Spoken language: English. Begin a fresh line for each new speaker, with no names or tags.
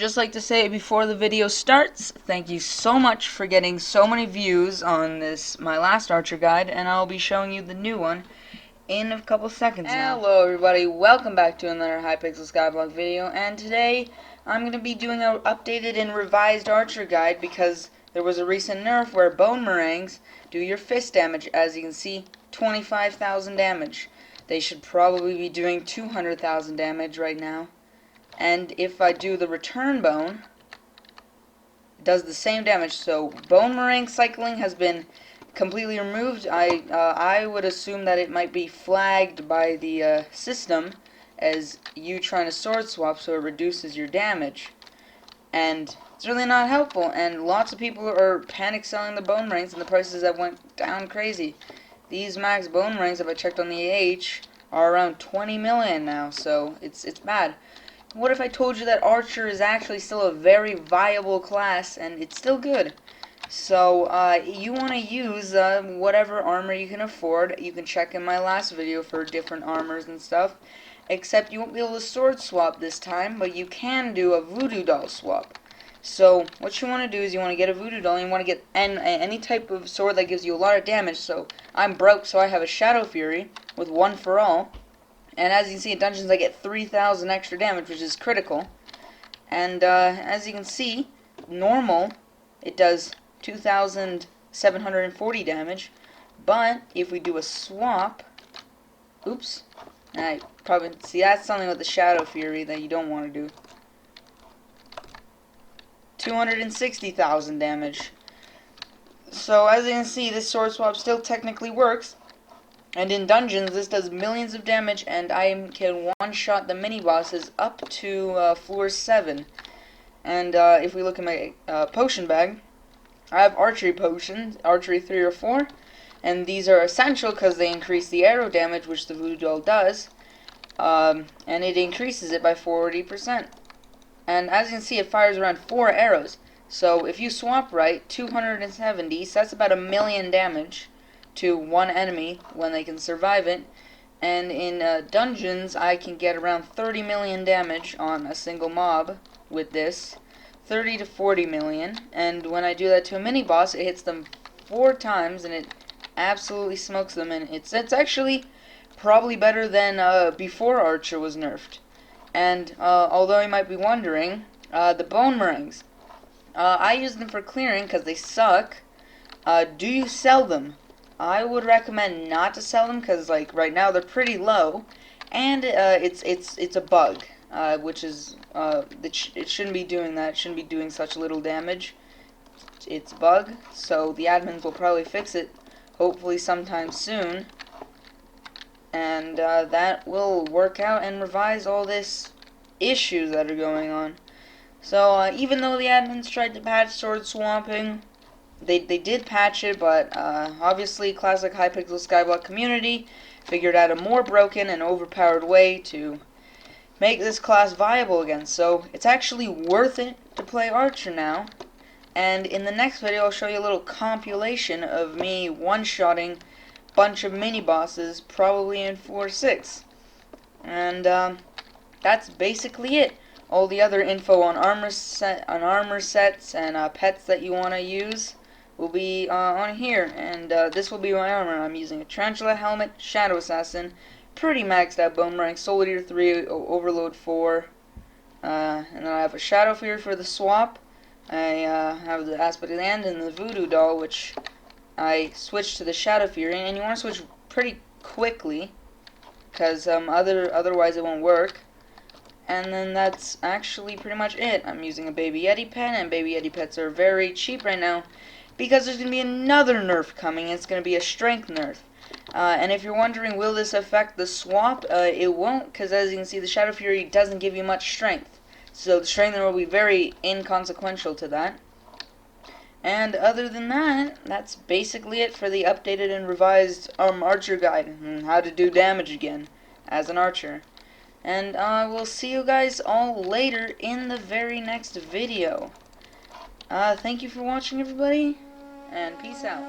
just like to say before the video starts, thank you so much for getting so many views on this, my last Archer guide, and I'll be showing you the new one in a couple seconds now. Hello everybody, welcome back to another Hypixel Skyblock video, and today I'm going to be doing an updated and revised Archer guide because there was a recent nerf where bone meringues do your fist damage. As you can see, 25,000 damage. They should probably be doing 200,000 damage right now. And if I do the return bone, it does the same damage. So bone meringue cycling has been completely removed. I would assume that it might be flagged by the system as you trying to sword swap, so it reduces your damage. And it's really not helpful, and lots of people are panic selling the bone meringues, and the prices have went down crazy. These max bone meringues, if I checked on the AH, are around 20 million now, so it's bad. What if I told you that Archer is actually still a very viable class, and it's still good? So, you want to use whatever armor you can afford. You can check in my last video for different armors and stuff. Except you won't be able to sword swap this time, but you can do a voodoo doll swap. So, what you want to do is you want to get a voodoo doll, and you want to get any type of sword that gives you a lot of damage. So, I'm broke, so I have a Shadow Fury with One for All. And as you can see in Dungeons, I get 3,000 extra damage, which is critical. And as you can see, normal, it does 2,740 damage. But if we do a swap, oops, I probably see that's something with the Shadow Fury that you don't want to do. 260,000 damage. So as you can see, this sword swap still technically works. And in dungeons, this does millions of damage, and I can one-shot the mini-bosses up to floor 7. And if we look at my potion bag, I have archery potions, archery 3 or 4, and these are essential because they increase the arrow damage, which the voodoo doll does, and it increases it by 40%. And as you can see, it fires around 4 arrows. So if you swap right, 270, so that's about 1,000,000 damage to one enemy when they can survive it. And in dungeons, I can get around 30 million damage on a single mob with this. 30 to 40 million. And when I do that to a mini boss, it hits them 4 times and it absolutely smokes them. And it's actually probably better than before Archer was nerfed. And although you might be wondering, the bone meringues, I use them for clearing because they suck. Do you sell them? I would recommend not to sell them because, like, right now they're pretty low, and it's a bug, which is it shouldn't be doing that. It shouldn't be doing such little damage. It's a bug, so the admins will probably fix it, hopefully sometime soon, and that will work out and revise all this issues that are going on. So even though the admins tried to patch sword swapping, they did patch it, but obviously classic Hypixel Skyblock community figured out a more broken and overpowered way to make this class viable again. So it's actually worth it to play Archer now. And in the next video, I'll show you a little compilation of me one-shotting a bunch of mini-bosses, probably in 4-6. And that's basically it. All the other info on armor sets and pets that you want to use will be on here, and this will be my armor. I'm using a Tarantula helmet, Shadow Assassin, pretty maxed out bone meringue, Soul Eater 3, Overload 4, and then I have a Shadow Fury for the swap. I have the Aspect of the End and the Voodoo doll, which I switched to the Shadow Fury, and you want to switch pretty quickly, because otherwise it won't work. And then that's actually pretty much it. I'm using a Baby Yeti pen, and Baby Yeti pets are very cheap right now because there's going to be another nerf coming. It's going to be a strength nerf. And if you're wondering, will this affect the swap? It won't, because as you can see, the Shadow Fury doesn't give you much strength. So the strength nerf will be very inconsequential to that. And other than that, that's basically it for the updated and revised Archer guide and how to do damage again as an Archer. And we'll see you guys all later in the very next video. Thank you for watching, everybody, and peace out.